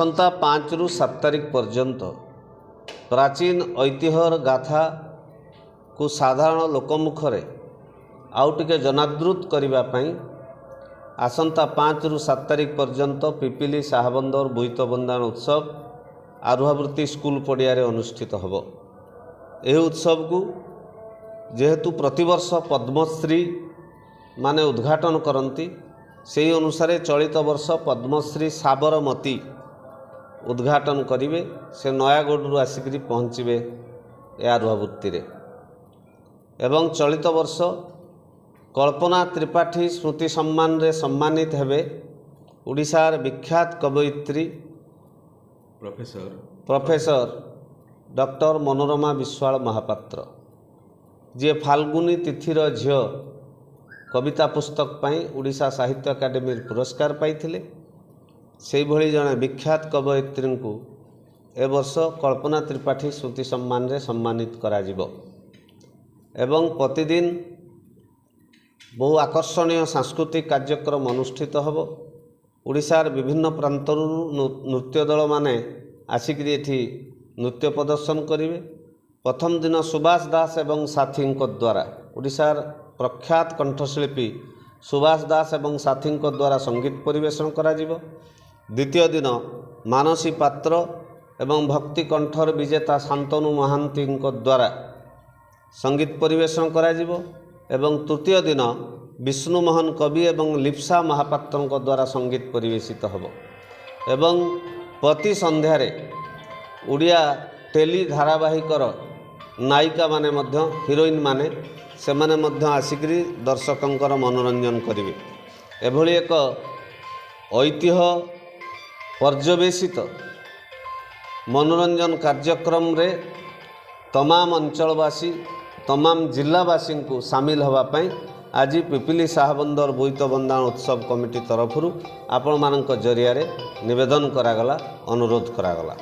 आसंता 5 रु 7 तारिख पर्यंत प्राचीन ऐतिह्यर गाथा को साधारण लोकमुखरे आउ टिके जनादृत करने आसंता 5 रु 7 तारिख पर्यंत पिपिली शाहबंदर बोईत बंदाण उत्सव आरुहावृत्ति स्कूल पड़िया अनुष्ठित होब। यह उत्सव को जेहेतु प्रतिवर्ष पद्मश्री माने उद्घाटन करती से अनुसार चलित वर्ष पद्मश्री साबरमती उद्घाटन करेंगे। से नयागढ़ आसिक पहुँचे आरुहावृत्ति एवं चलित वर्ष कल्पना त्रिपाठी स्मृति सम्मान रे सम्मानित हेबे ओडिशार विख्यात कवयित्री प्रोफेसर डॉक्टर मनोरमा विश्वाल महापात्र जी फाल्गुनी तिथिर झियो कविता पुस्तक पाई ओडिशा साहित्य अकादेमी पुरस्कार पाइथिले। से भली जड़े विख्यात कवयित्री को ए वर्ष कल्पना त्रिपाठी स्मृति सम्मान रे सम्मानित करा जिवो एवं प्रतिदिन बहु आकर्षणीय सांस्कृतिक कार्यक्रम अनुष्ठित होब। ओडिशार विभिन्न प्रांतरू नृत्य दल माने आसिक एठी नृत्य प्रदर्शन करेंगे। प्रथम दिन सुभाष दास एवं साथी द्वारा ओडिशार प्रख्यात कंठशिल्पी सुभाष दास एवं साथी द्वारा संगीत परिवेषण करा जिवो। द्वितीय दिन मानसी पात्र एवं भक्ति कंठर विजेता शांतनु महांती द्वारा संगीत परिवेषण करा जिवो एवं तृतीय दिन विष्णुमोहन कवि एवं लिप्सा महापात्र द्वारा संगीत परिवेशित होब एवं प्रति संध्यारे ओडिया टेली धारावाहिकर नायिका माने मध्य हिरोइन माने से माने मध्य आसिक दर्शकंकर मनोरंजन करेंगे। एभली एक ऐतिह्य पर्यवेसित मनोरंजन कार्यक्रम रे तमाम अंचलवासी तमाम जिलावासी को सामिल होगापाई आज पिपिली शाहबंदर बोईत बंदाण उत्सव कमिटी तरफ आपण मानक जरिया निवेदन करागला अनुरोध करागला।